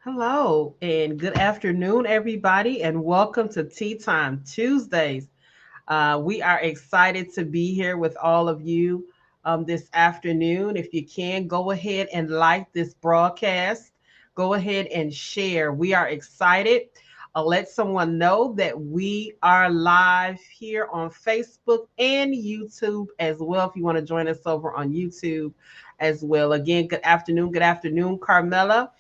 Hello and good afternoon, everybody, and welcome to Tea Time Tuesdays. We are excited to be here with all of you this afternoon. If you can, go ahead and like this broadcast. Go ahead and share. We are excited. Let someone know that we are live here on Facebook and YouTube as well. If you want to join us over on YouTube as well. Again, good afternoon. Good afternoon, Carmela.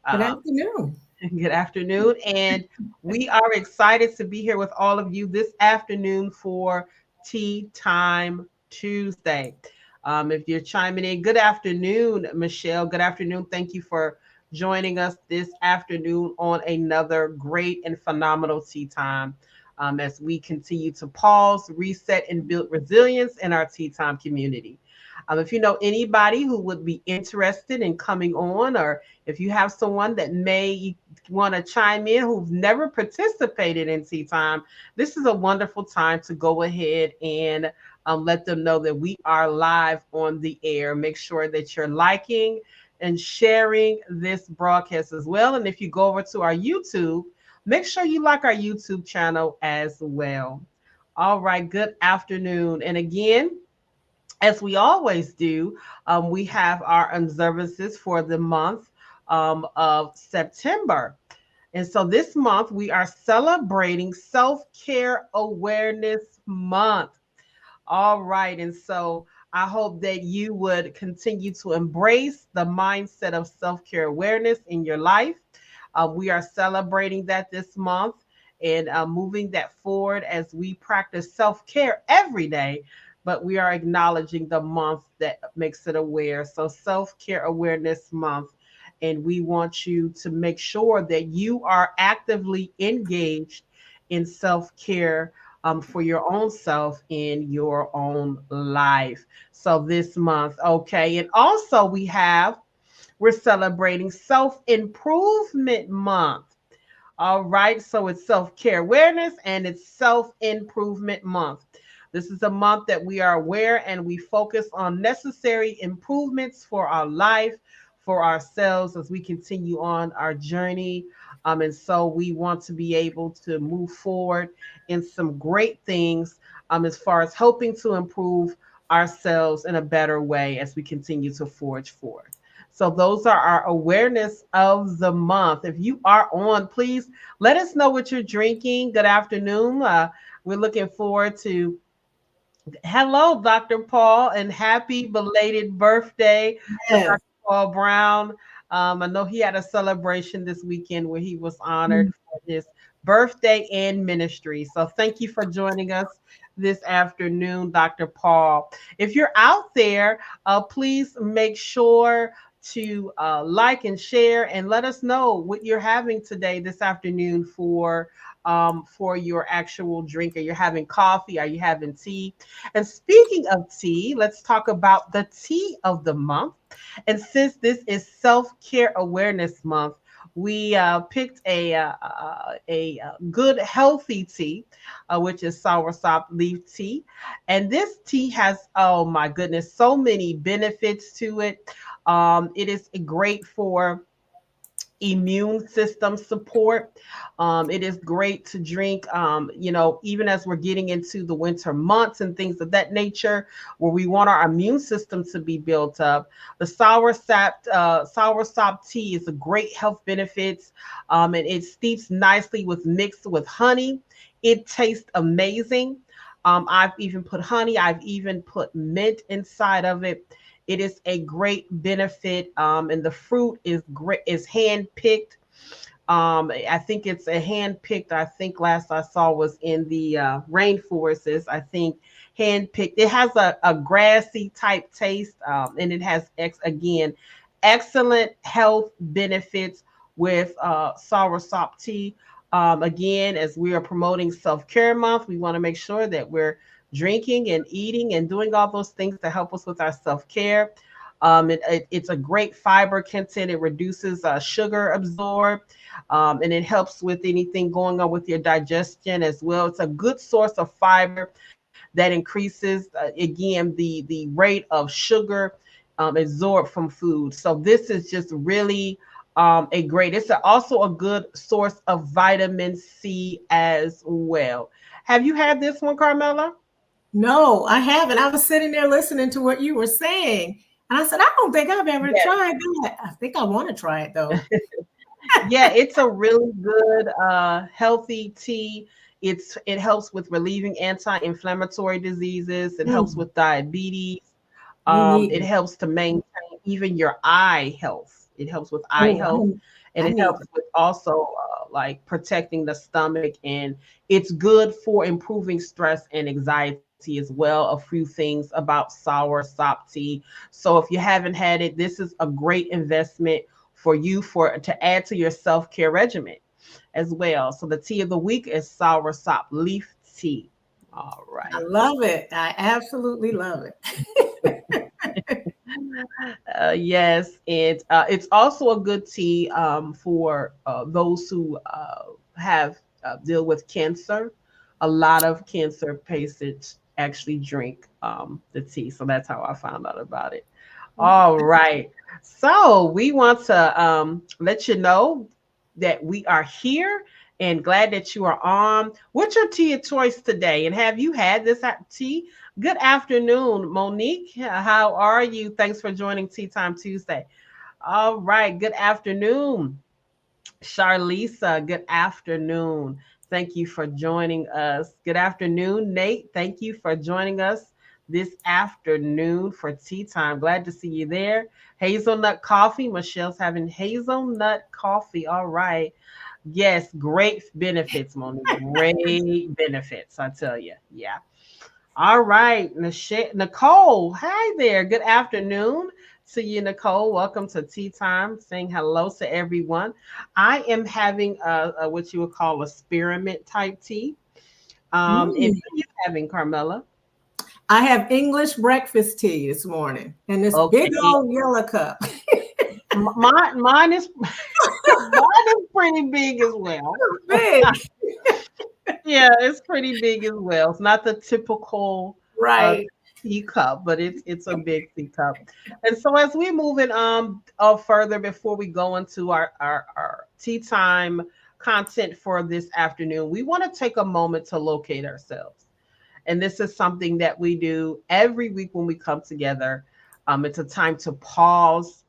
Good Um, afternoon. Good afternoon. And we are excited to be here with all of you this afternoon for Tea Time Tuesday. If you're chiming in, good afternoon, Michelle. Good afternoon. Thank you for joining us this afternoon on another great and phenomenal tea time as we continue to pause, reset, and build resilience in our tea time community. If you know anybody who would be interested in coming on, or if you have someone that may want to chime in who've never participated in tea time, this is a wonderful time to go ahead and let them know that we are live on the air. Make sure that you're liking and sharing this broadcast as well. And if you go over to our YouTube, make sure you like our YouTube channel as well. All right, good afternoon. And again, as we always do, we have our observances for the month of September. And so this month we are celebrating Self Care Awareness Month. All right. And so I hope that you would continue to embrace the mindset of self care awareness in your life. We are celebrating that this month and moving that forward as we practice self care every day. But we are acknowledging the month that makes it aware. So, Self Care Awareness Month. And we want you to make sure that you are actively engaged in self care for your own self in your own life. So this month, okay. And also we're celebrating self improvement month. All right. So it's self care awareness and it's self improvement month. This is a month that we are aware and we focus on necessary improvements for our life, for ourselves as we continue on our journey. And so we want to be able to move forward in some great things as far as hoping to improve ourselves in a better way as we continue to forge forward. So those are our awareness of the month. If you are on, please let us know what you're drinking. Good afternoon. We're looking forward to hello, Dr. Paul, and happy belated birthday to Yes. Dr. Paul Brown. I know he had a celebration this weekend where he was honored for his birthday and ministry. So thank you for joining us this afternoon, Dr. Paul. If you're out there, please make sure to like and share and let us know what you're having today, this afternoon, for your actual drink. Are you having coffee? Are you having tea? And speaking of tea, let's talk about the tea of the month. And since this is Self Care Awareness Month, we picked a good healthy tea, which is soursop leaf tea. And this tea has, oh my goodness, so many benefits to it. It is great for immune system support. It is great to drink, even as we're getting into the winter months and things of that nature, where we want our immune system to be built up. The soursop tea is a great health benefits, and it steeps nicely with mixed with honey. It tastes amazing. I've even put honey. I've even put mint inside of it. It is a great benefit, and the fruit is great. Is hand picked. I think it's a hand picked. I think last I saw was in the rainforests. I think hand picked. It has a grassy type taste, and it has again excellent health benefits with soursop tea. Again, as we are promoting self care month, we want to make sure that we're drinking and eating and doing all those things to help us with our self care. It's a great fiber content. It reduces sugar absorb, and it helps with anything going on with your digestion as well. It's a good source of fiber that increases, again, the rate of sugar absorbed from food. So this is just really It's also a good source of vitamin C as well. Have you had this one, Carmela? No, I haven't. I was sitting there listening to what you were saying. And I said, I don't think I've ever Yes. tried that. I think I want to try it though. Yeah, it's a really good healthy tea. It helps with relieving anti-inflammatory diseases. It helps Mm, with diabetes. we need It it. helps to maintain even your eye health. It helps with eye Oh, health, and I it need helps it. with also like protecting the stomach. And it's good for improving stress and anxiety as well. A few things about sour sop tea. So if you haven't had it, this is a great investment for you for to add to your self care regimen as well. So the tea of the week is sour sop leaf tea. All I right. love it. I absolutely love it. Yes, and it's also a good tea for those who have deal with cancer. A lot of cancer patients actually drink the tea, so that's how I found out about it. All right, so we want to let you know that we are here and glad that you are on. What's your tea of choice today? And have you had this tea? Good afternoon, Monique. How are you? Thanks for joining Tea Time Tuesday. All right. Good afternoon, Charlisa. Good afternoon. Thank you for joining us. Good afternoon, Nate. Thank you for joining us this afternoon for Tea Time. Glad to see you there. Hazelnut coffee. Michelle's having hazelnut coffee. All right. Yes, great benefits, Monique. Great benefits, I tell you. Yeah. All right, Nicole. Hi there. Good afternoon to you, Nicole. Welcome to Tea Time. Saying hello to everyone. I am having a what you would call a spearmint type tea. And Mm. what are you having, Carmela? I have English breakfast tea this morning in this big Okay, old yellow cup. mine is mine is pretty big as well. Big. Yeah, it's pretty big as well. It's not the typical uh Right. teacup, but it's a big teacup. And so as we move in further before we go into our tea time content for this afternoon, we want to take a moment to locate ourselves. And this is something that we do every week when we come together. It's a time to pause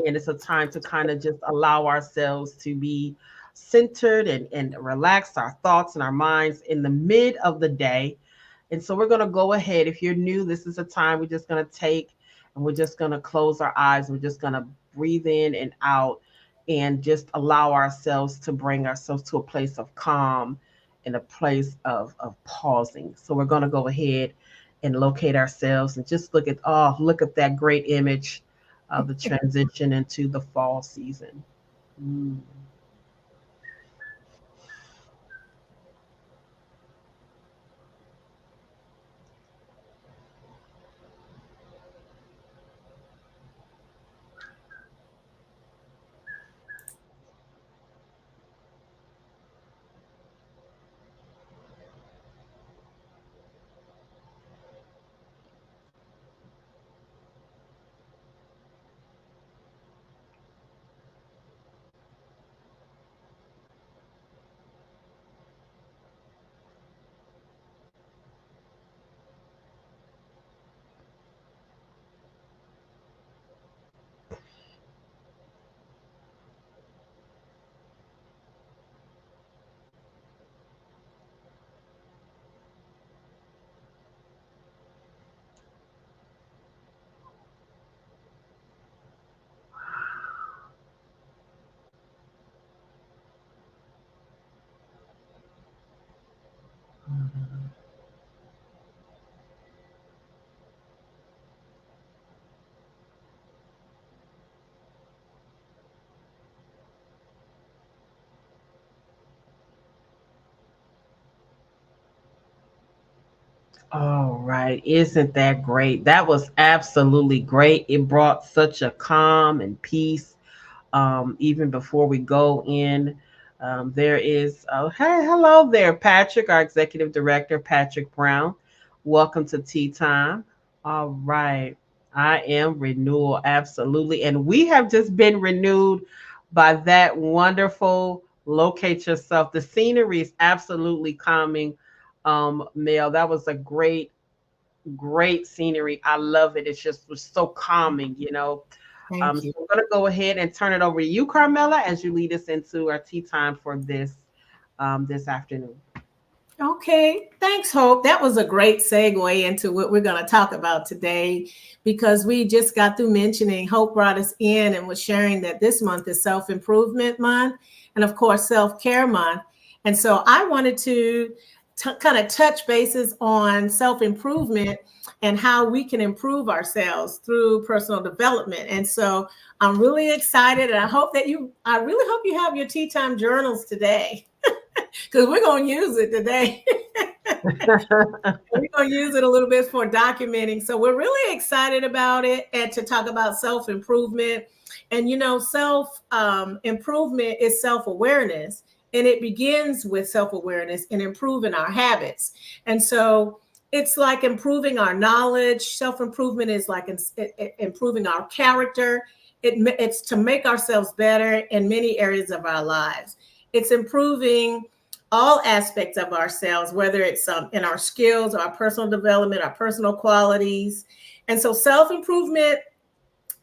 and it's a time to kind of just allow ourselves to be centered and relax our thoughts and our minds in the mid of the day. And so we're going to go ahead. If you're new, this is a time we're just going to take and we're just going to close our eyes. We're just going to breathe in and out and just allow ourselves to bring ourselves to a place of calm and a place of pausing. So we're going to go ahead and locate ourselves and just look at that great image of the transition into the fall season. Mm. All right. Isn't that great? That was absolutely great. It brought such a calm and peace. Even before we go in, there is, hey, hello there, Patrick, our executive director, Patrick Brown. Welcome to Tea Time. All right. I am renewal, absolutely. And we have just been renewed by that wonderful locate yourself. The scenery is absolutely calming. Mel, that was a great scenery. I love it. It's just was so calming, you know. Thank So you. I'm gonna go ahead and turn it over to you, Carmela, as you lead us into our tea time for this afternoon. Okay, thanks, Hope. That was a great segue into what we're going to talk about today because we just got through mentioning Hope brought us in and was sharing that this month is self improvement month and, of course, self care month. And so I wanted to kind of touch bases on self improvement and how we can improve ourselves through personal development. And so I'm really excited, and I really hope you have your tea time journals today because we're going to use it today. We're going to use it a little bit for documenting. So we're really excited about it and to talk about self improvement. And, self improvement is self awareness. And it begins with self awareness and improving our habits. And so it's like improving our knowledge. Self improvement is like improving our character. It's to make ourselves better in many areas of our lives. It's improving all aspects of ourselves, whether it's in our skills, our personal development, our personal qualities. And so self-improvement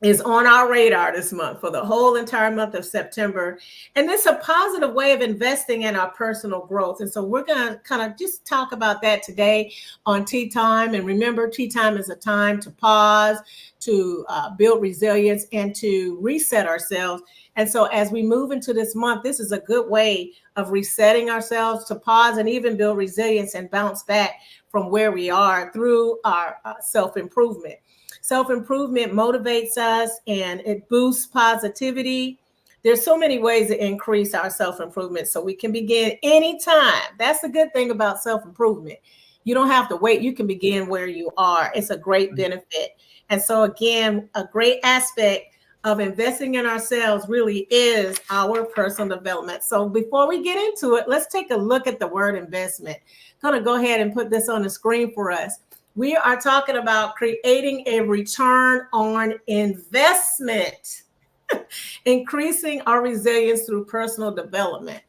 is on our radar this month for the whole entire month of September. And it's a positive way of investing in our personal growth. And so we're going to kind of just talk about that today on Tea Time. And remember, Tea Time is a time to pause, to build resilience, and to reset ourselves. And so as we move into this month, this is a good way of resetting ourselves, to pause and even build resilience and bounce back from where we are through our self-improvement. Self-improvement motivates us and it boosts positivity. There's so many ways to increase our self-improvement, so we can begin anytime. That's the good thing about self-improvement. You don't have to wait. You can begin where you are. It's a great benefit. And so again, a great aspect of investing in ourselves really is our personal development. So before we get into it, let's take a look at the word investment. I'm going to go ahead and put this on the screen for us. We are talking about creating a return on investment, increasing our resilience through personal development.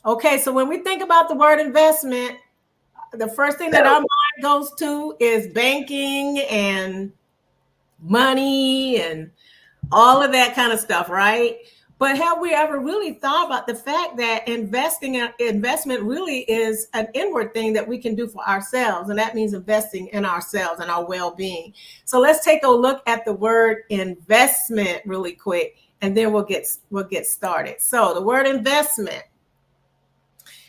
Okay, so when we think about the word investment, the first thing that our mind goes to is banking and money and all of that kind of stuff, right? But have we ever really thought about the fact that investment really is an inward thing that we can do for ourselves, and that means investing in ourselves and our well-being. So let's take a look at the word investment really quick, and then we'll get started. So the word investment.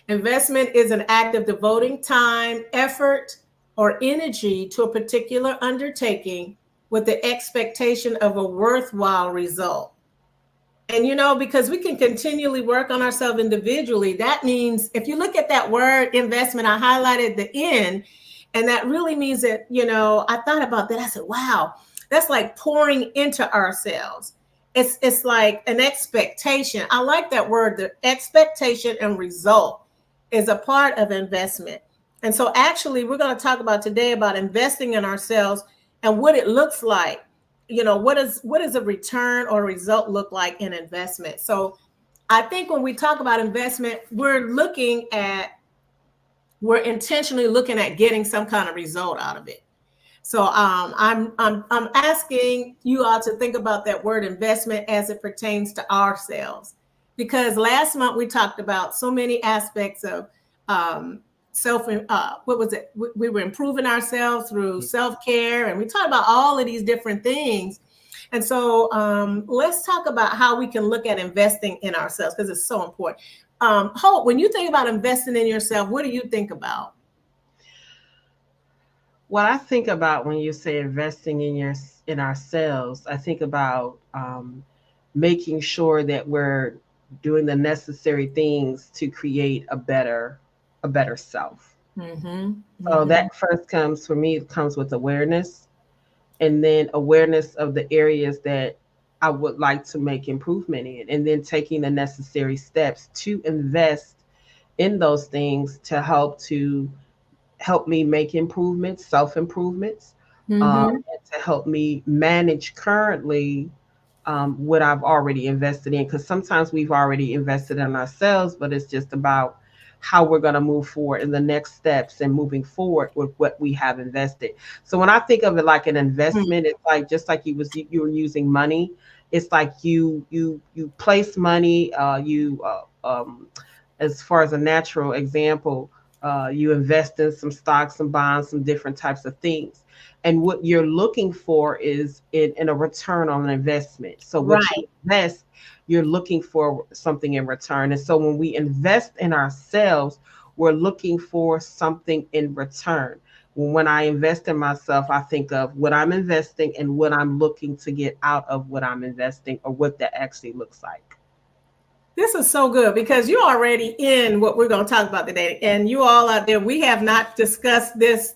Investment is an act of devoting time, effort, or energy to a particular undertaking with the expectation of a worthwhile result. And because we can continually work on ourselves individually, that means if you look at that word investment, I highlighted the N, and that really means that, I thought about that. I said, wow, that's like pouring into ourselves. It's like an expectation. I like that word. The expectation and result is a part of investment. And so actually, we're going to talk about today about investing in ourselves and what it looks like. What does a return or result look like in investment? So I think when we talk about investment, we're intentionally looking at getting some kind of result out of it. So I'm asking you all to think about that word investment as it pertains to ourselves, because last month we talked about so many aspects of we were improving ourselves through self-care, and we talked about all of these different things. And so let's talk about how we can look at investing in ourselves, because it's so important. Hope, when you think about investing in yourself, what do you think about? What I think about when you say investing in ourselves, I think about making sure that we're doing the necessary things to create a better self. Mm-hmm, So mm-hmm. that first comes for me, it comes with awareness, and then awareness of the areas that I would like to make improvement in, and then taking the necessary steps to invest in those things to help me make improvements, self improvements, Mm-hmm. and to help me manage currently what I've already invested in. Because sometimes we've already invested in ourselves, but it's just about how we're going to move forward in the next steps and moving forward with what we have invested. So when I think of it like an investment, it's like just like you were using money. It's like you place money. As far as a natural example, you invest in some stocks, some bonds, some different types of things, and what you're looking for is in a return on an investment. So what you Right. invest, you're looking for something in return. And so when we invest in ourselves, we're looking for something in return. When I invest in myself, I think of what I'm investing and what I'm looking to get out of what I'm investing, or what that actually looks like. This is so good because you're already in what we're going to talk about today. And you all out there, we have not discussed this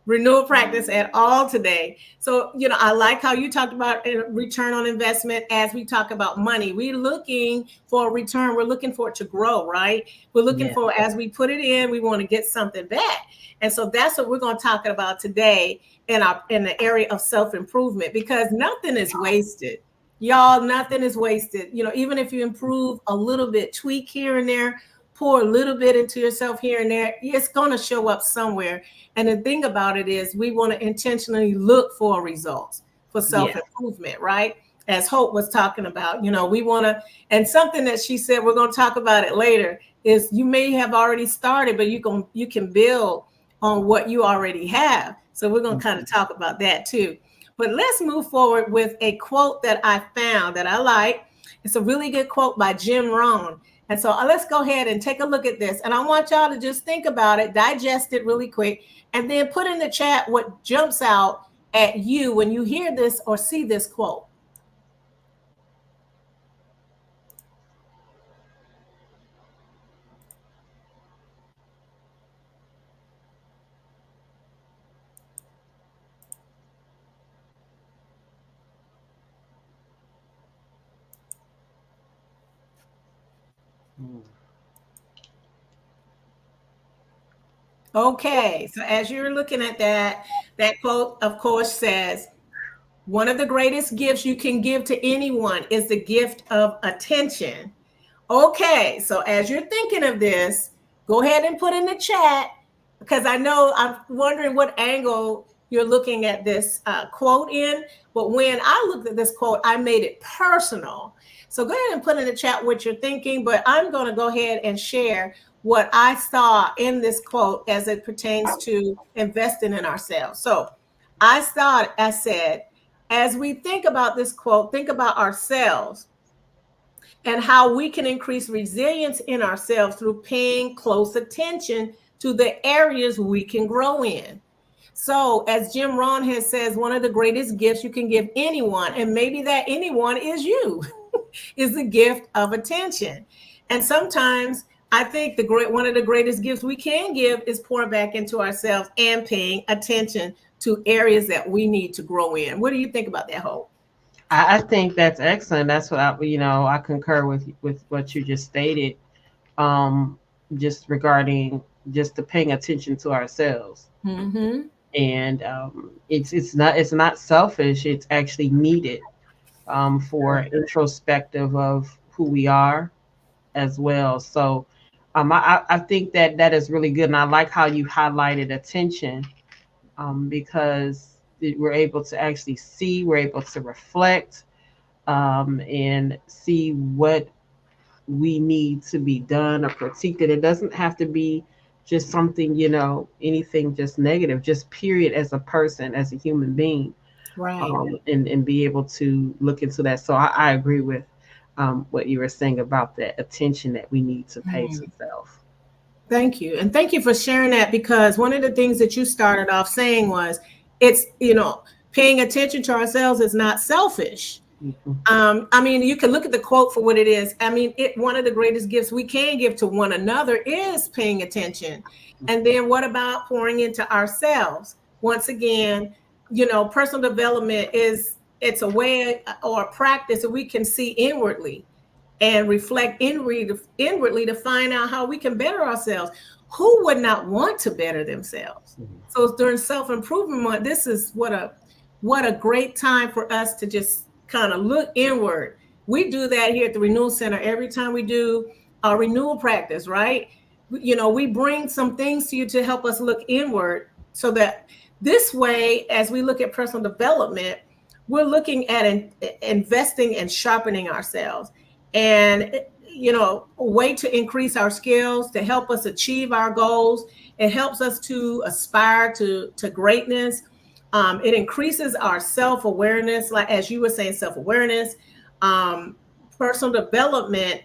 renewal practice at all today. So, I like how you talked about return on investment as we talk about money. We're looking for a return. We're looking for it to grow, right? We're looking Yeah. for, as we put it in, we want to get something back. And so that's what we're going to talk about today in the area of self-improvement, because nothing is wasted. Y'all, nothing is wasted. Even if you improve a little bit, tweak here and there, pour a little bit into yourself here and there, it's going to show up somewhere. And the thing about it is, we want to intentionally look for results for Yeah. self-improvement, right? As Hope was talking about, we want to, and something that she said, we're going to talk about it later, is you may have already started, but you can build on what you already have. So we're going to kind of talk about that too. But let's move forward with a quote that I found that I like. It's a really good quote by Jim Rohn. And so let's go ahead and take a look at this. And I want y'all to just think about it, digest it really quick, and then put in the chat what jumps out at you when you hear this or see this quote. Okay, so as you're looking at that quote, of course, says, one of the greatest gifts you can give to anyone is the gift of attention. Okay, so as you're thinking of this, go ahead and put in the chat, because I know I'm wondering what angle you're looking at this quote in. But when I looked at this quote, I made it personal. So go ahead and put in the chat what you're thinking, but I'm going to go ahead and share what I saw in this quote as it pertains to investing in ourselves. So I said, as we think about this quote, think about ourselves and how we can increase resilience in ourselves through paying close attention to the areas we can grow in. So, as Jim Rohn has says, one of the greatest gifts you can give anyone, and maybe that anyone is you, is the gift of attention. And sometimes I think one of the greatest gifts we can give is pouring back into ourselves and paying attention to areas that we need to grow in. What do you think about that, Hope? I think that's excellent. That's what I concur with what you just stated. Um, just regarding just the paying attention to ourselves, Mm-hmm. and it's not selfish. It's actually needed for introspective of who we are as well. So I think that is really good, and I like how you highlighted attention, because we're able to actually see, we're able to reflect, and see what we need to be done or critiqued. And it doesn't have to be just something, anything just negative, just period, as a person, as a human being, Right. and be able to look into that. So I agree with what you were saying about that attention that we need to pay to self. Thank you. And thank you for sharing that, because one of the things that you started off saying was paying attention to ourselves is not selfish. Mhm. I mean, you can look at the quote for what it is. I mean, one of the greatest gifts we can give to one another is paying attention. And then what about pouring into ourselves? Once again, personal development it's a way or a practice that we can see inwardly and reflect inwardly to find out how we can better ourselves. Who would not want to better themselves? Mhm. So during self-improvement month, this is what a great time for us to just kind of look inward. We do that here at the Renewal Center every time we do our renewal practice, right? We bring some things to you to help us look inward, so that this way, as we look at personal development, we're looking at investing and sharpening ourselves, and a way to increase our skills, to help us achieve our goals. It helps us to aspire to greatness. It increases our self-awareness, like as you were saying, self-awareness, um, personal development.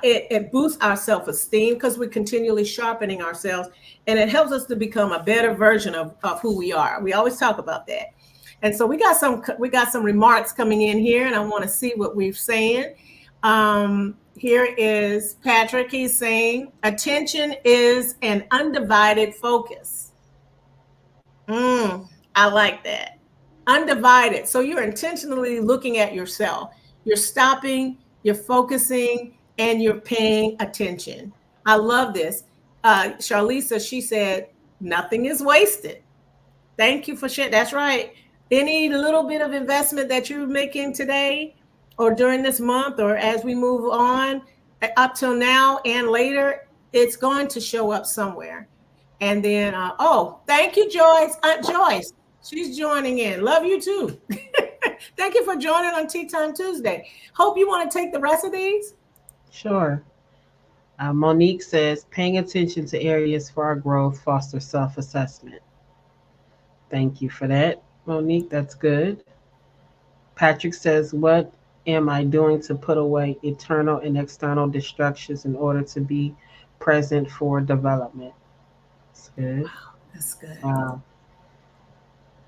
It boosts our self-esteem because we're continually sharpening ourselves, and it helps us to become a better version of who we are. We always talk about that. And so we got some remarks coming in here, and I want to see what we're saying. Here is Patrick. He's saying attention is an undivided focus. I like that. Undivided. So you're intentionally looking at yourself. You're stopping, you're focusing, and you're paying attention. I love this. Charlisa, she said, nothing is wasted. Thank you for sharing. That's right. Any little bit of investment that you're making today or during this month or as we move on up till now and later, it's going to show up somewhere. And then, thank you, Joyce. Aunt Joyce, she's joining in. Love you too. Thank you for joining on Tea Time Tuesday. Hope you want to take the rest of these. Sure. Monique says, paying attention to areas for our growth fosters self-assessment. Thank you for that, Monique. That's good. Patrick says, what am I doing to put away internal and external distractions in order to be present for development? That's good. That's good.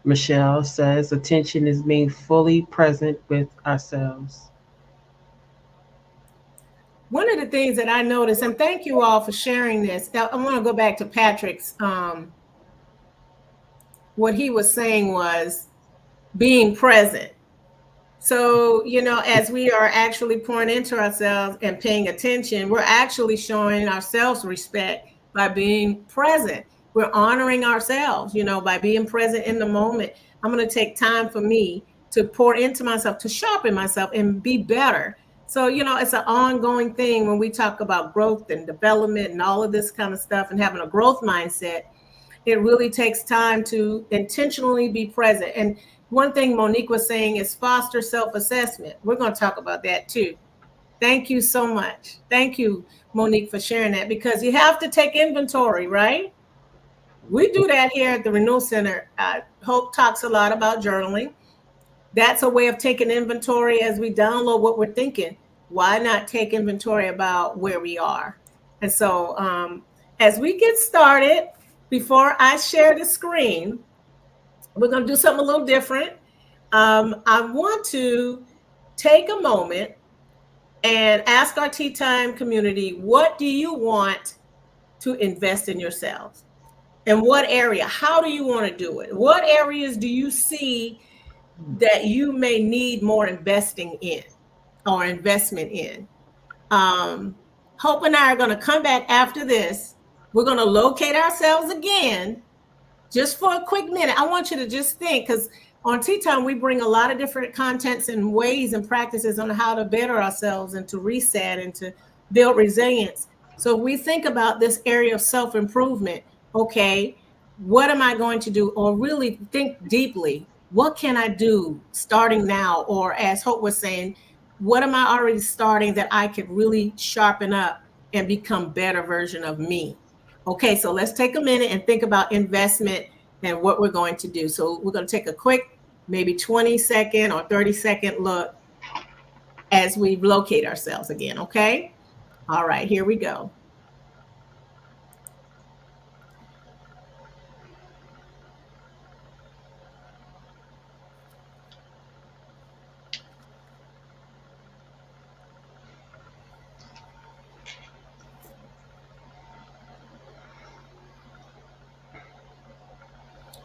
Michelle says, attention is being fully present with ourselves. One of the things that I noticed, and thank you all for sharing this. Now, I want to go back to Patrick's. What he was saying was being present. So, as we are actually pouring into ourselves and paying attention, we're actually showing ourselves respect by being present. We're honoring ourselves, by being present in the moment. I'm going to take time for me to pour into myself, to sharpen myself and be better. So, it's an ongoing thing when we talk about growth and development and all of this kind of stuff and having a growth mindset. It really takes time to intentionally be present. And one thing Monique was saying is foster self-assessment. We're going to talk about that too. Thank you so much. Thank you, Monique, for sharing that, because you have to take inventory, right? We do that here at the Renewal Center. Hope talks a lot about journaling. That's a way of taking inventory as we download what we're thinking. Why not take inventory about where we are? And so as we get started, before I share the screen, we're going to do something a little different. I want to take a moment and ask our Tea Time community, what do you want to invest in yourselves? In what area? How do you want to do it? What areas do you see that you may need more investing in or investment in? Hope and I are going to come back after this. We're going to locate ourselves again just for a quick minute. I want you to just think, because on Tea Time, we bring a lot of different contents and ways and practices on how to better ourselves and to reset and to build resilience. So we think about this area of self-improvement. Okay, what am I going to do? Or really think deeply. What can I do starting now? Or as Hope was saying, what am I already starting that I could really sharpen up and become better version of me? Okay, so let's take a minute and think about investment and what we're going to do. So we're going to take a quick, maybe 20-second or 30-second look as we locate ourselves again, okay? All right, here we go.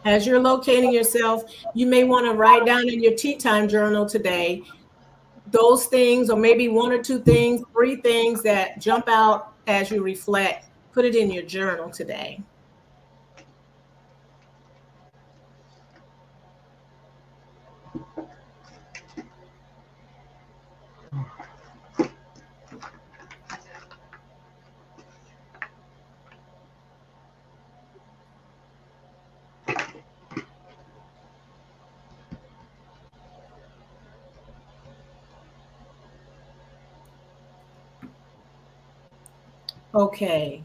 As you're locating yourself, you may want to write down in your Tea Time journal today those things, or maybe one or two things, three things that jump out as you reflect Put it in your journal today. Okay.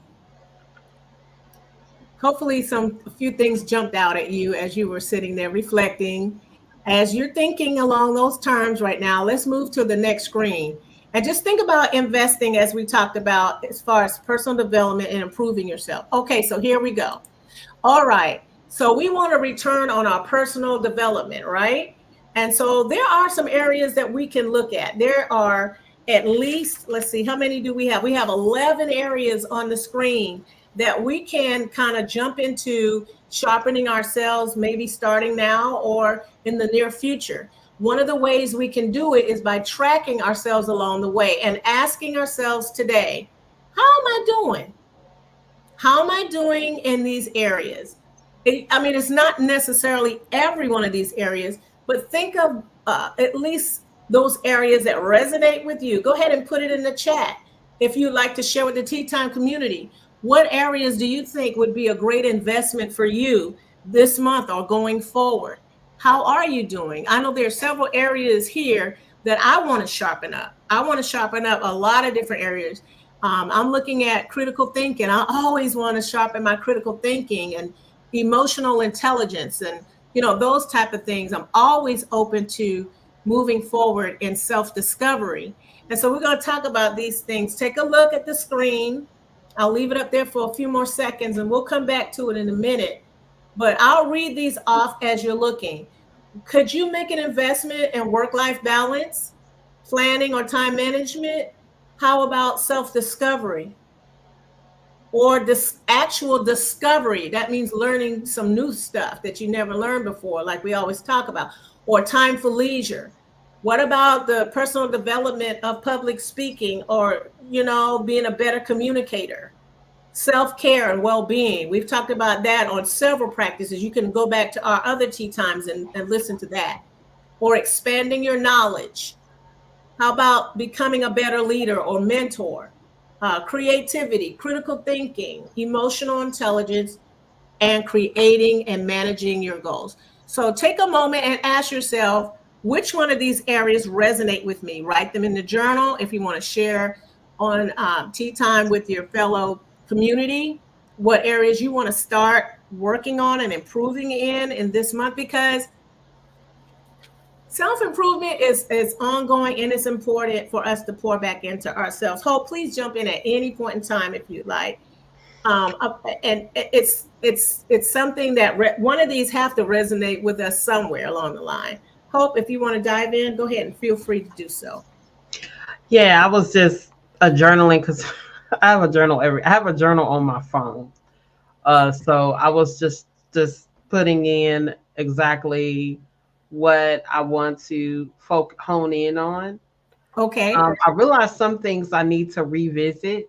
Hopefully a few things jumped out at you as you were sitting there reflecting. As you're thinking along those terms right now, let's move to the next screen. And just think about investing as we talked about as far as personal development and improving yourself. Okay, so here we go. All right. So we want to return on our personal development, right? And so there are some areas that we can look at. There are at least, let's see, how many do we have? We have 11 areas on the screen that we can kind of jump into sharpening ourselves, maybe starting now or in the near future. One of the ways we can do it is by tracking ourselves along the way and asking ourselves today, how am I doing? How am I doing in these areas? It's not necessarily every one of these areas, but think of at least those areas that resonate with you. Go ahead and put it in the chat if you'd like to share with the Tea Time community. What areas do you think would be a great investment for you this month or going forward? How are you doing? I know there are several areas here that I want to sharpen up. I want to sharpen up a lot of different areas. I'm looking at critical thinking. I always want to sharpen my critical thinking and emotional intelligence and, those type of things. I'm always open to moving forward in self-discovery. And so we're going to talk about these things. Take a look at the screen. I'll leave it up there for a few more seconds and we'll come back to it in a minute. But I'll read these off as you're looking. Could you make an investment in work-life balance, planning, or time management? How about self-discovery? Or this actual discovery? That means learning some new stuff that you never learned before, like we always talk about. Or time for leisure. What about the personal development of public speaking or, being a better communicator? Self-care and well-being. We've talked about that on several practices. You can go back to our other tea times and listen to that. Or expanding your knowledge. How about becoming a better leader or mentor? Creativity, critical thinking, emotional intelligence, and creating and managing your goals. So take a moment and ask yourself, which one of these areas resonate with me? Write them in the journal if you want to share on tea time with your fellow community, what areas you want to start working on and improving in this month, because self-improvement is ongoing and it's important for us to pour back into ourselves. Hope, please jump in at any point in time if you'd like. And it's something that one of these have to resonate with us somewhere along the line. Hope, if you want to dive in, go ahead and feel free to do so. Yeah, I was just journaling because I have a journal I have a journal on my phone. So I was just putting in exactly what I want to hone in on. Okay. I realized some things I need to revisit.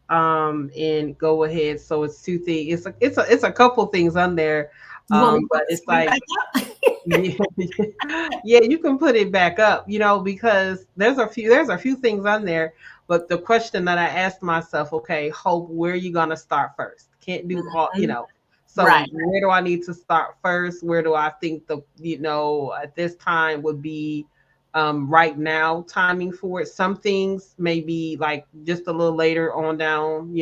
And go ahead. So it's two things. It's a couple things on there. But it's like yeah, you can put it back up, because there's a few things on there. But the question that I asked myself, okay, Hope, where are you gonna start first? Can't do all, So right. Where do I need to start first? Where do I think at this time would be right now timing for it? Some things maybe like just a little later on down,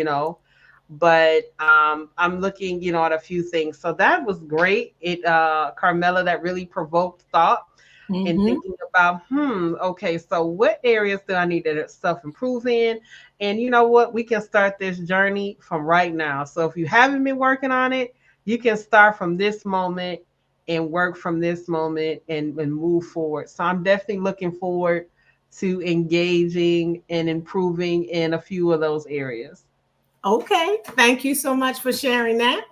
but I'm looking, at a few things. So that was great. Carmela, that really provoked thought and thinking about, okay, so what areas do I need to self-improve in? And you know what? We can start this journey from right now. So if you haven't been working on it, you can start from this moment and work from this moment and move forward. So I'm definitely looking forward to engaging and improving in a few of those areas. Okay. Thank you so much for sharing that.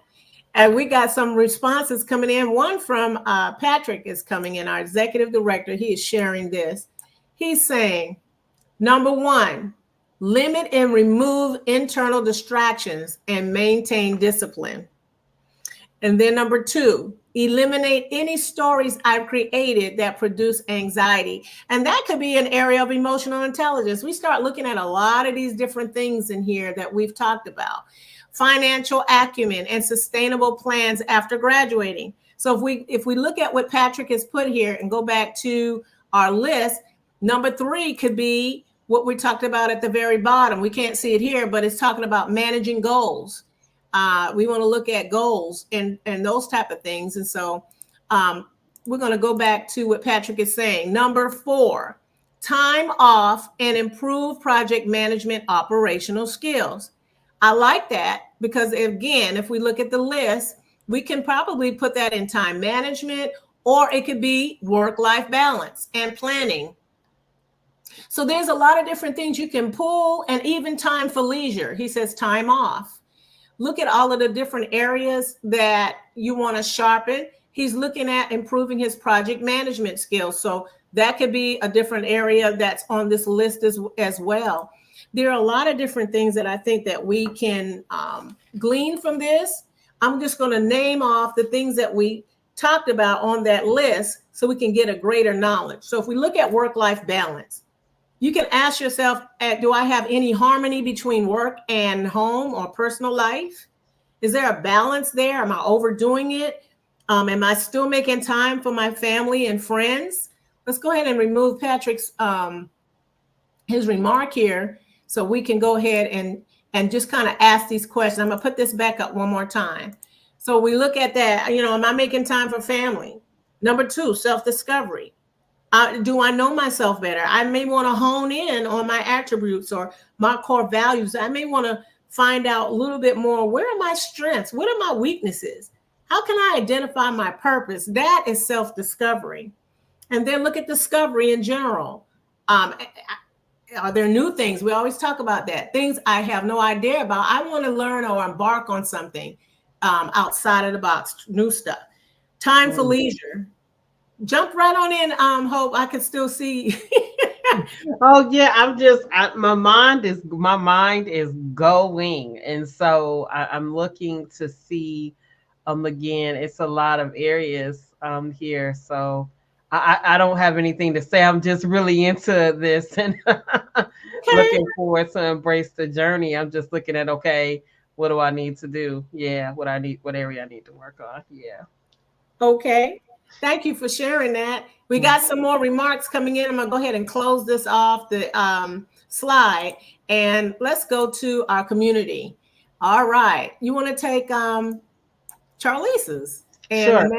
And we got some responses coming in. One from Patrick is coming in, our executive director. He is sharing this. He's saying, number one, limit and remove internal distractions, and maintain discipline. And then number 2, eliminate any stories I've created that produce anxiety. And that could be an area of emotional intelligence. We start looking at a lot of these different things in here that we've talked about. Financial acumen and sustainable plans after graduating. So if we look at what Patrick has put here and go back to our list, number 3 could be what we talked about at the very bottom. We can't see it here, but it's talking about managing goals. We want to look at goals and those type of things. And so we're going to go back to what Patrick is saying. Number 4, time off and improve project management operational skills. I like that because, again, if we look at the list, we can probably put that in time management, or it could be work-life balance and planning. So there's a lot of different things you can pull, and even time for leisure. He says time off. Look at all of the different areas that you want to sharpen. He's looking at improving his project management skills. So that could be a different area that's on this list as well. There are a lot of different things that I think that we can glean from this. I'm just going to name off the things that we talked about on that list so we can get a greater knowledge. So if we look at work-life balance, you can ask yourself, do I have any harmony between work and home or personal life? Is there a balance there? Am I overdoing it? Am I still making time for my family and friends? Let's go ahead and remove Patrick's his remark here so we can go ahead and just kind of ask these questions. I'm going to put this back up one more time. So we look at that, am I making time for family? Number 2, self-discovery. Do I know myself better? I may want to hone in on my attributes or my core values. I may want to find out a little bit more. Where are my strengths? What are my weaknesses? How can I identify my purpose? That is self-discovery. And then look at discovery in general. Are there new things? We always talk about that. Things I have no idea about. I want to learn or embark on something outside of the box, new stuff. Time for leisure. Jump right on in, Hope. I can still see. Oh yeah, my mind is going, and so I'm looking to see. Again, it's a lot of areas here, so I don't have anything to say. I'm just really into this and looking forward to embrace the journey. I'm just looking at, okay, what do I need to do? Yeah, what area I need to work on. Yeah. Okay. Thank you for sharing that. We got some more remarks coming in. I'm going to go ahead and close this off the slide, and let's go to our community. All right. You want to take Charlize's? Sure.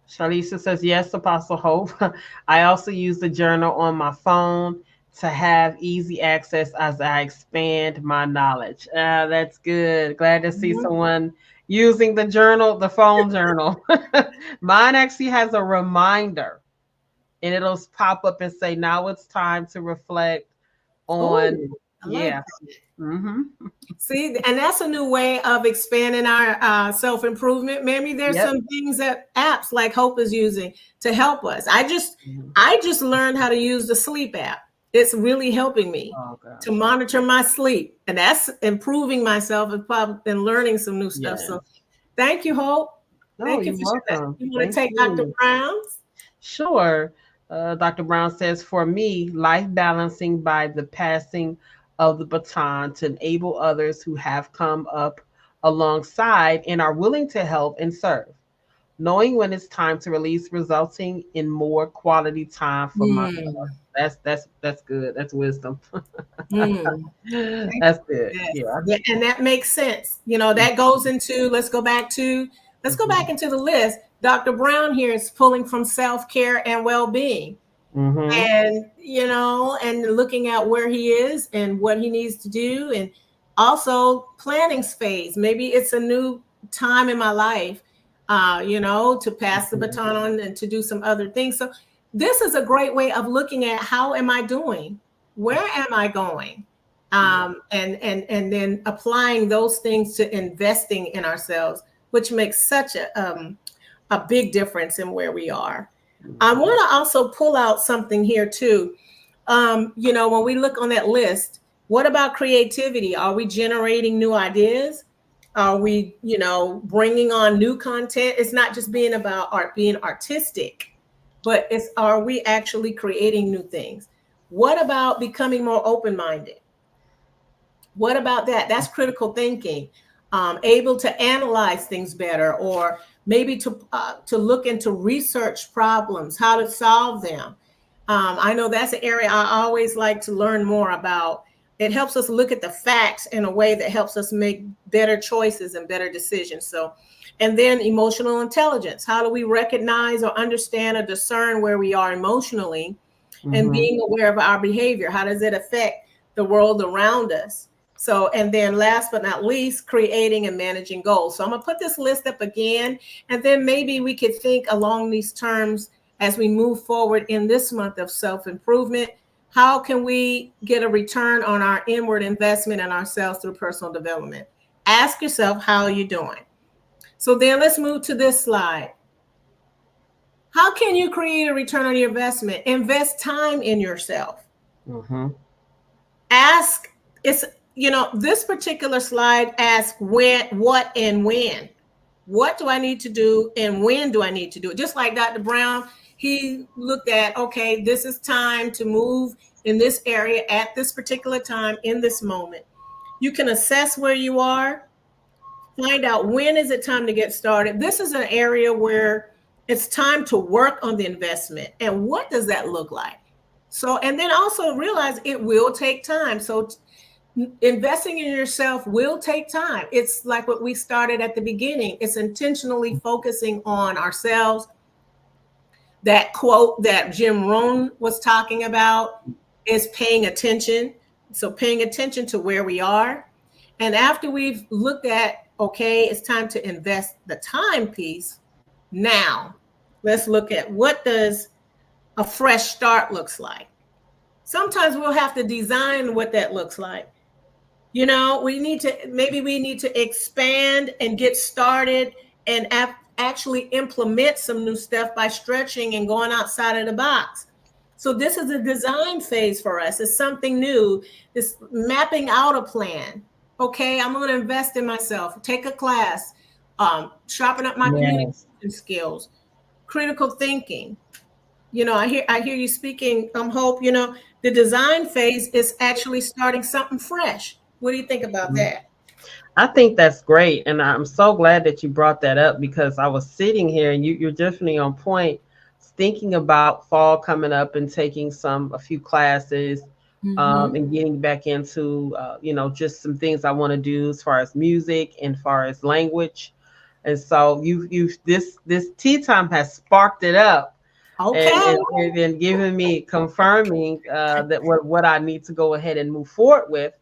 Charlize says, yes, Apostle Hope. I also use the journal on my phone to have easy access as I expand my knowledge. That's good. Glad to see someone using the journal, the phone journal. Mine actually has a reminder, and it'll pop up and say, now it's time to reflect on. See, and that's a new way of expanding our self-improvement. Maybe there's some things that apps like Hope is using to help us. I just learned how to use the sleep app. It's really helping me to monitor my sleep, and that's improving myself and learning some new stuff. So thank you, Hope. Thank you for that. You want to take Dr. Brown's? Sure. Dr. Brown says, for me, life balancing by the passing of the baton to enable others who have come up alongside and are willing to help and serve. Knowing when it's time to release, resulting in more quality time for myself. That's good. That's wisdom. That's good. Yeah. And that makes sense. That goes into, let's go back into the list. Dr. Brown here is pulling from self-care and well-being. And, and looking at where he is and what he needs to do, and also planning phase. Maybe it's a new time in my life, to pass the baton on and to do some other things. So this is a great way of looking at, how am I doing? Where am I going? And then applying those things to investing in ourselves, which makes such a big difference in where we are. I want to also pull out something here too. When we look on that list, What about creativity? Are we generating new ideas? Are we, bringing on new content? It's not just being about art, being artistic, but are we actually creating new things? What about becoming more open-minded? What about that? That's critical thinking. Able to analyze things better, or maybe to look into research problems, how to solve them. I know that's an area I always like to learn more about. It helps us look at the facts in a way that helps us make better choices and better decisions. So, and then emotional intelligence. How do we recognize or understand or discern where we are emotionally, and being aware of our behavior? How does it affect the world around us? So, and then last but not least, creating and managing goals. So I'm gonna put this list up again, and then maybe we could think along these terms as we move forward in this month of self-improvement. How can we get a return on our inward investment in ourselves through personal development? Ask yourself, how are you doing? So then let's move to this slide. How can you create a return on your investment? Invest time in yourself. Ask, this particular slide asks when, what, and when. What do I need to do, and when do I need to do it? Just like Dr. Brown, he looked at, okay, this is time to move in this area at this particular time in this moment. You can assess where you are, find out when is it time to get started. This is an area where it's time to work on the investment. And what does that look like? So, and then also realize it will take time. So investing in yourself will take time. It's like what we started at the beginning. It's intentionally focusing on ourselves. That quote that Jim Rohn was talking about is paying attention. So paying attention to where we are. And after we've looked at, okay, it's time to invest the time piece. Now, let's look at what does a fresh start looks like. Sometimes we'll have to design what that looks like. We need to expand and get started and actually implement some new stuff by stretching and going outside of the box. So this is a design phase for us. It's something new. It's mapping out a plan. Okay, I'm going to invest in myself, take a class, sharpen up my communication skills, critical thinking. I hear you speaking, Hope. The design phase is actually starting something fresh. What do you think about that? I think that's great. And I'm so glad that you brought that up, because I was sitting here and you're definitely on point, thinking about fall coming up and taking a few classes, and getting back into, just some things I want to do as far as music and far as language. And so this tea time has sparked it up. Okay. And given me, confirming that what I need to go ahead and move forward with.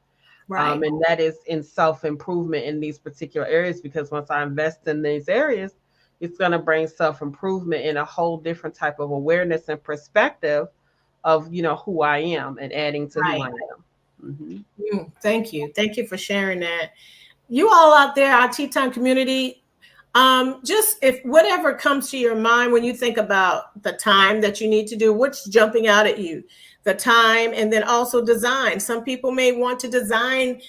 Right. And that is in self-improvement in these particular areas, because once I invest in these areas, it's going to bring self-improvement in a whole different type of awareness and perspective of, who I am, and adding to who I am. Thank you. Thank you for sharing that. You all out there, our Tea Time community, just if whatever comes to your mind when you think about the time that you need to do, what's jumping out at you? The time, and then also design. Some people may want to design,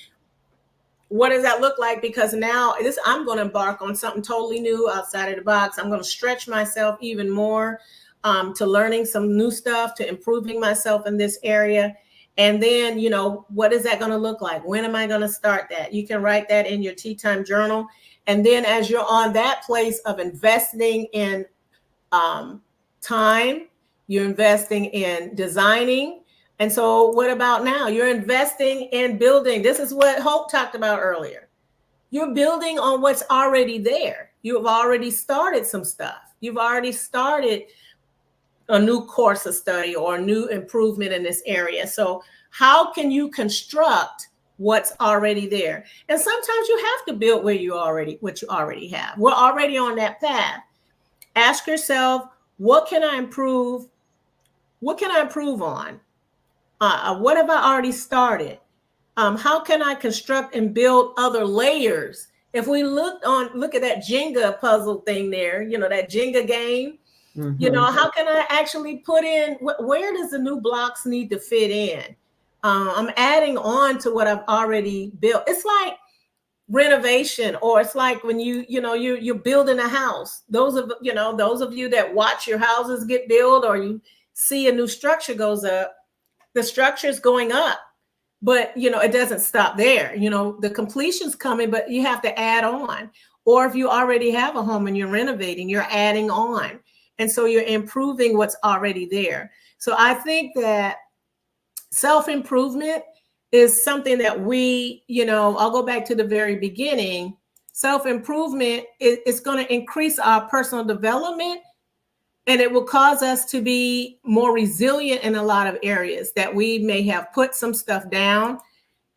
what does that look like? Because now I'm going to embark on something totally new outside of the box. I'm going to stretch myself even more to learning some new stuff, to improving myself in this area. And then, what is that going to look like? When am I going to start that? You can write that in your Tea Time journal. And then as you're on that place of investing in time, you're investing in designing. And so what about now? You're investing in building. This is what Hope talked about earlier. You're building on what's already there. You have already started some stuff. You've already started a new course of study or a new improvement in this area. So how can you construct what's already there? And sometimes you have to build what you already have. We're already on that path. Ask yourself, what can I improve? What can I improve on? What have I already started? How can I construct and build other layers? If we look at that Jenga puzzle thing there, that Jenga game, how can I actually put in, where does the new blocks need to fit in? I'm adding on to what I've already built. It's like renovation, or it's like when you're building a house. Those of you that watch your houses get built, or you see a new structure goes up, the structure is going up, but it doesn't stop there. The completion's coming, but you have to add on. Or if you already have a home and you're renovating, you're adding on, and so you're improving what's already there. So I think that self-improvement is something that I'll go back to the very beginning. Self-improvement is going to increase our personal development, and it will cause us to be more resilient in a lot of areas that we may have put some stuff down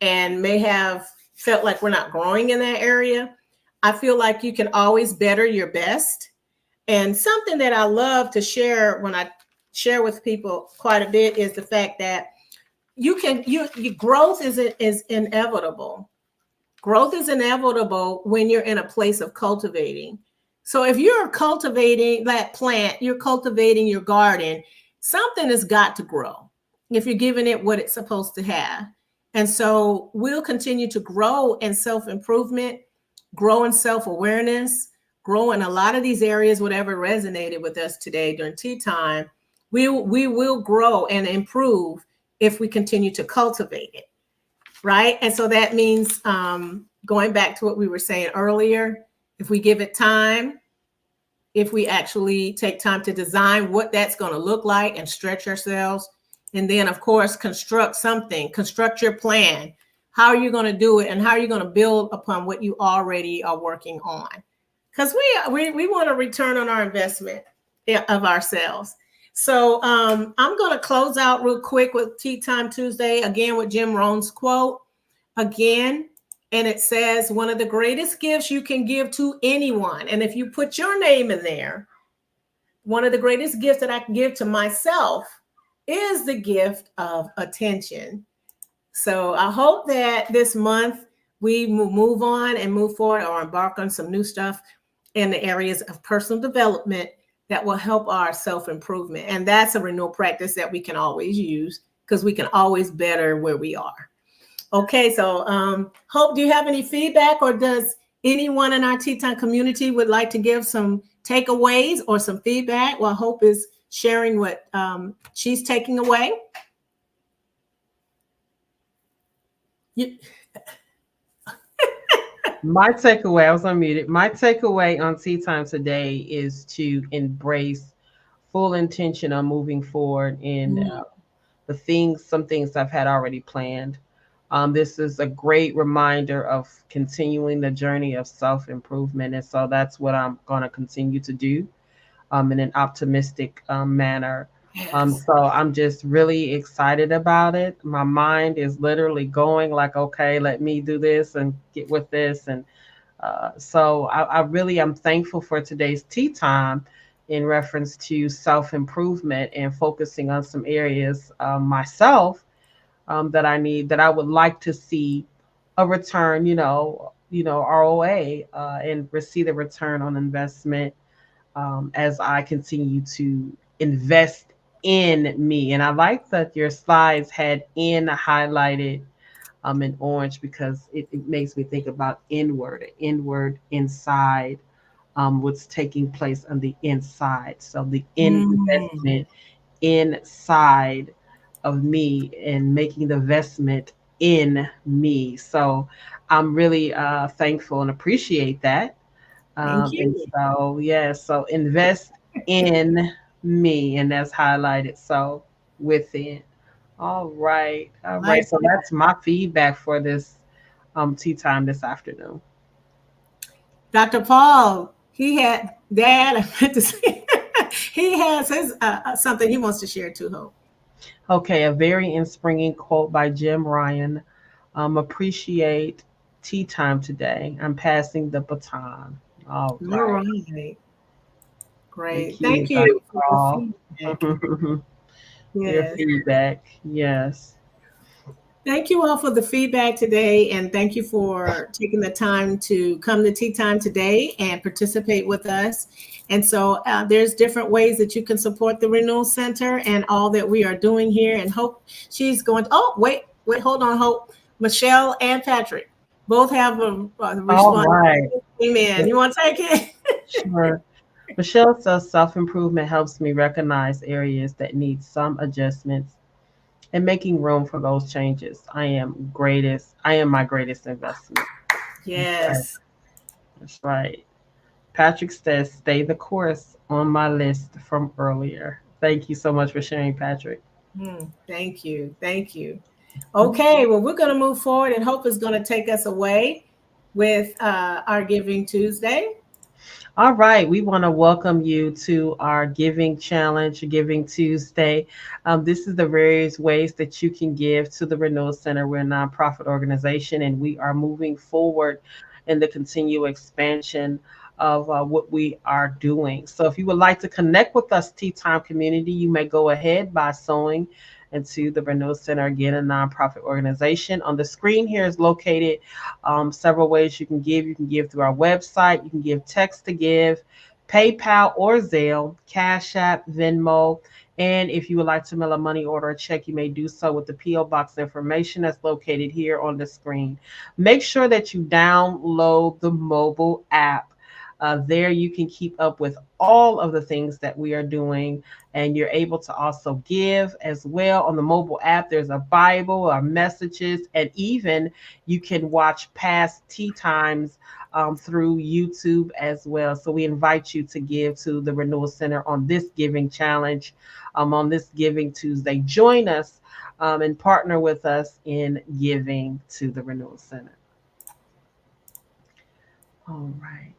and may have felt like we're not growing in that area. I feel like you can always better your best. And something that I love to share when I share with people quite a bit is the fact that your growth is inevitable. Growth is inevitable when you're in a place of cultivating. So if you're cultivating that plant, you're cultivating your garden, something has got to grow if you're giving it what it's supposed to have. And so we'll continue to grow in self-improvement, grow in self-awareness, grow in a lot of these areas, whatever resonated with us today during tea time. We will grow and improve if we continue to cultivate it, right? And so that means going back to what we were saying earlier, if we give it time, if we actually take time to design what that's going to look like and stretch ourselves, and then of course construct your plan. How are you going to do it, and how are you going to build upon what you already are working on? Because we want a return on our investment of ourselves. So I'm going to close out real quick with Tea Time Tuesday, again with Jim Rohn's quote again. And it says, one of the greatest gifts you can give to anyone, and if you put your name in there, one of the greatest gifts that I can give to myself is the gift of attention. So I hope that this month we move on and move forward, or embark on some new stuff in the areas of personal development that will help our self-improvement. And that's a renewal practice that we can always use, because we can always better where we are. Okay, so Hope, do you have any feedback, or does anyone in our Tea Time community would like to give some takeaways or some feedback while Hope is sharing what she's taking away? My takeaway, I was unmuted. My takeaway on Tea Time today is to embrace full intention on moving forward in some things I've had already planned. This is a great reminder of continuing the journey of self-improvement. And so that's what I'm going to continue to do in an optimistic manner. Yes. So I'm just really excited about it. My mind is literally going like, okay, let me do this and get with this. And so I really am thankful for today's tea time in reference to self-improvement and focusing on some areas myself that I would like to see a return, ROA, and receive a return on investment as I continue to invest in me. And I like that your slides had in highlighted in orange, because it makes me think about inward inside, what's taking place on the inside. So the investment inside of me and making the investment in me. So I'm really thankful and appreciate that. Thank you. And so, yeah, so invest in me, and that's highlighted. So within. All right. All right. So that's my feedback for this tea time this afternoon. Dr. Paul, he had Dad, I meant to say, he has his something he wants to share too, Hope. Okay, a very inspiring quote by Jim Ryan. Appreciate tea time today. I'm passing the baton. All right. Great. Thank you for the your feedback. Yes. Thank you all for the feedback today, and thank you for taking the time to come to Tea Time today and participate with us. And so there's different ways that you can support the Renewal Center and all that we are doing here. And Hope she's going, oh, wait, Wait, hold on, Hope. Michelle and Patrick both have a All response. right. Amen. You want to take it? Sure. Michelle says self-improvement helps me recognize areas that need some adjustments and making room for those changes. I am my greatest investment. That's right. Yes. That's right. Patrick says stay the course on my list from earlier. Thank you so much for sharing, Patrick. Thank you. Thank you. Okay, well, we're going to move forward, and Hope is going to take us away with our Giving Tuesday. All right, we want to welcome you to our Giving Challenge, Giving Tuesday. This is the various ways that you can give to the Renewal Center. We're a nonprofit organization, and we are moving forward in the continued expansion of what we are doing. So, if you would like to connect with us, Tea Time community, you may go ahead by sewing into the Renewal Center, again, a nonprofit organization. On the screen here is located several ways you can give. You can give through our website. You can give text to give, PayPal or Zelle, Cash App, Venmo. And if you would like to mail a money order or check, you may do so with the P.O. Box information that's located here on the screen. Make sure that you download the mobile app. There you can keep up with all of the things that we are doing, and you're able to also give as well. On the mobile app, there's a Bible, our messages, and even you can watch past tea times through YouTube as well. So we invite you to give to the Renewal Center on this giving challenge, on this Giving Tuesday. Join us and partner with us in giving to the Renewal Center. All right.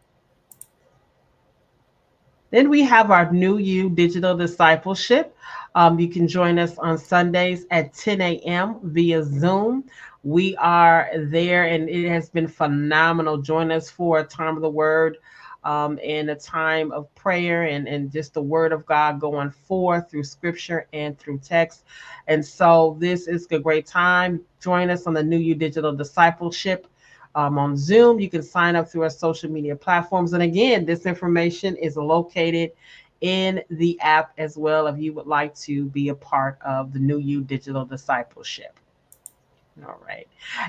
Then we have our New You Digital Discipleship. You can join us on Sundays at 10 a.m. via Zoom. We are there, and it has been phenomenal. Join us for a time of the word and a time of prayer and just the word of God going forth through scripture and through text. And so this is a great time. Join us on the New You Digital Discipleship. On Zoom. You can sign up through our social media platforms. And again, this information is located in the app as well if you would like to be a part of the New You Digital Discipleship. All right.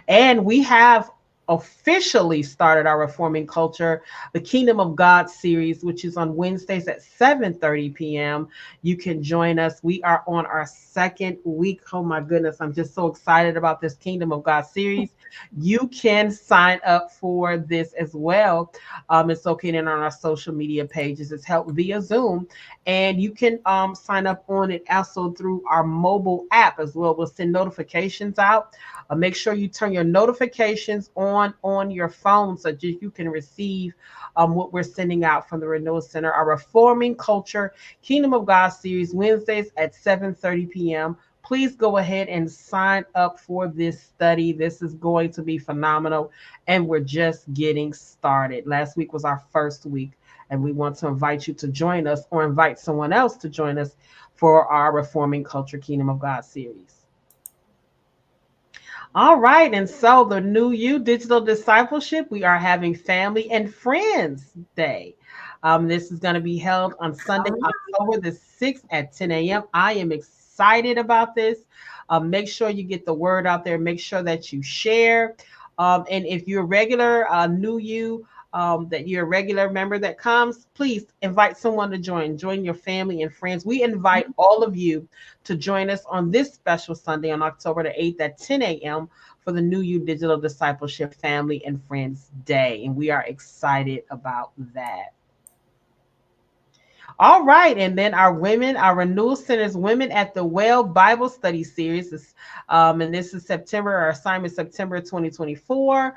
And we have officially started our Reforming Culture, the Kingdom of God series, which is on Wednesdays at 7:30 p.m. You can join us. We are on our second week. Oh my goodness, I'm just so excited about this Kingdom of God series. You can sign up for this as well. It's located on our social media pages. It's held via Zoom, and you can sign up on it also through our mobile app as well. We'll send notifications out. Make sure you turn your notifications on your phone so that you can receive what we're sending out from the Renewal Center, our Reforming Culture Kingdom of God series, Wednesdays at 7:30 p.m. Please go ahead and sign up for this study. This is going to be phenomenal, and we're just getting started. Last week was our first week, and we want to invite you to join us or invite someone else to join us for our Reforming Culture Kingdom of God series. All right. And so the New You Digital Discipleship, we are having Family and Friends Day. This is going to be held on Sunday, October the 6th at 10 a.m. I am excited about this. Make sure you get the word out there. Make sure that you share. And if you're a regular New You, that you're a regular member that comes, please invite someone to join your family and friends. We invite all of you to join us on this special Sunday on October the 8th at 10 a.m. for the New You Digital Discipleship Family and Friends Day. And we are excited about that. All right. And then our Renewal Center's Women at the Well Bible Study Series is, and this is September, our assignment September 2024.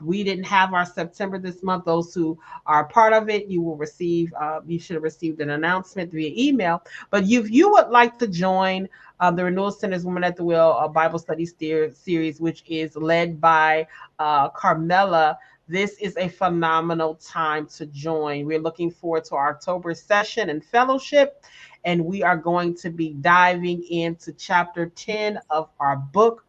We didn't have our September this month. Those who are part of it, you will receive, you should have received an announcement via email. But if you would like to join the Renewal Center's Women at the Well Bible Study Series, which is led by Carmela, this is a phenomenal time to join. We're looking forward to our October session and fellowship, and we are going to be diving into chapter 10 of our book.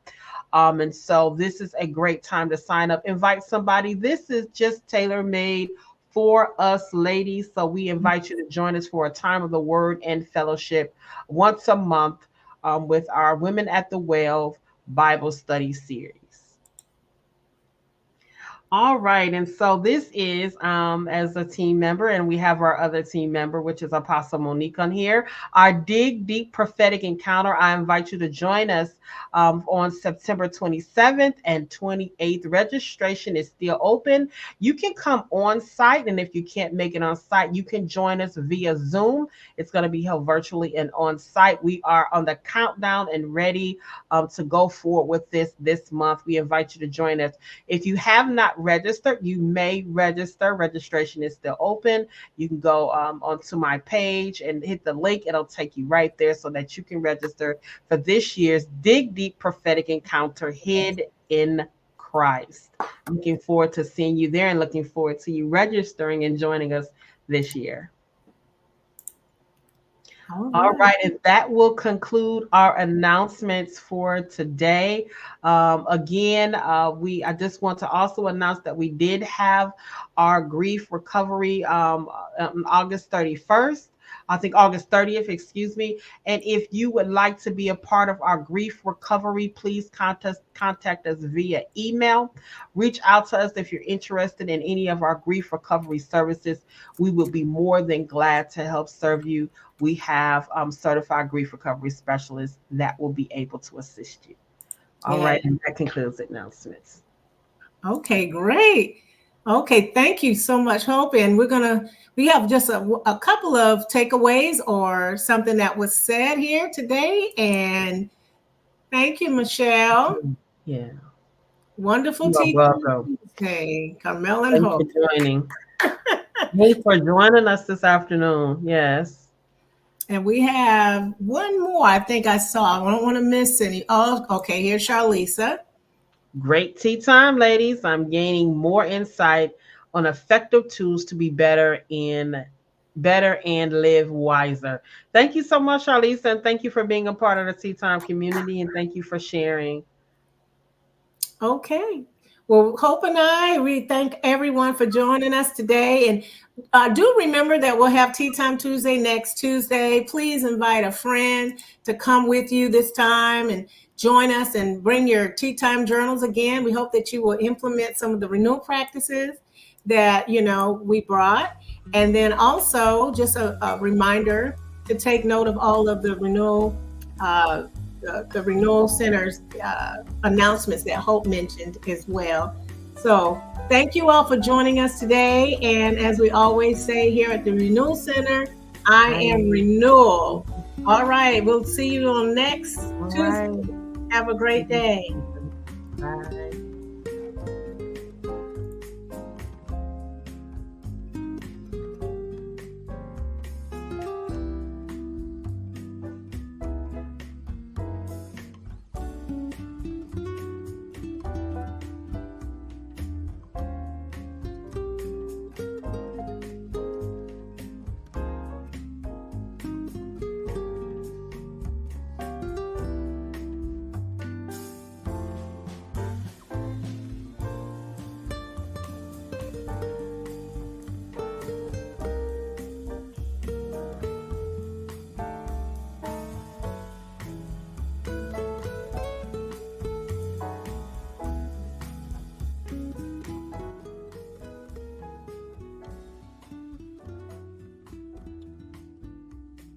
And so this is a great time to sign up. Invite somebody. This is just tailor-made for us ladies. So we invite you to join us for a time of the word and fellowship once a month with our Women at the Well Bible study series. All right. And so this is as a team member, and we have our other team member, which is Apostle Monique on here, our Dig Deep Prophetic Encounter. I invite you to join us on September 27th and 28th. Registration is still open. You can come on site, and if you can't make it on site, you can join us via Zoom. It's going to be held virtually and on site. We are on the countdown and ready to go forward with this month. We invite you to join us. If you have not registered, you may register. Registration is still open. You can go onto my page and hit the link. It'll take you right there so that you can register for this year's Dig Deep Prophetic Encounter, Hid in Christ. Looking forward to seeing you there and looking forward to you registering and joining us this year. All right, and that will conclude our announcements for today. Again, I just want to also announce that we did have our grief recovery on August 31st. I think August 30th, excuse me. And if you would like to be a part of our grief recovery, please contact us via email. Reach out to us if you're interested in any of our grief recovery services. We will be more than glad to help serve you. We have certified grief recovery specialists that will be able to assist you. All right, and that concludes the announcements. Okay, great. Okay, thank you so much, Hope. And we have just a couple of takeaways or something that was said here today. And thank you, Michelle. Yeah. Wonderful teaching. Okay, Carmel and Hope. Thanks for joining. Thanks for joining us this afternoon. Yes. And we have one more I think I saw. I don't want to miss any. Oh, okay, here's Charlisa. Great tea time, ladies. I'm gaining more insight on effective tools to be better and live wiser. Thank you so much, Charlisa, and thank you for being a part of the tea time community, and thank you for sharing. Okay. Well, Hope and we thank everyone for joining us today. And do remember that we'll have Tea Time Tuesday next Tuesday. Please invite a friend to come with you this time and join us and bring your tea time journals again. We hope that you will implement some of the renewal practices that, we brought. And then also just a reminder to take note of all of the renewal the Renewal Center's announcements that Hope mentioned as well. So thank you all for joining us today. And as we always say here at the Renewal Center, I am Renewal. All right. We'll see you on next Tuesday. Have a great day.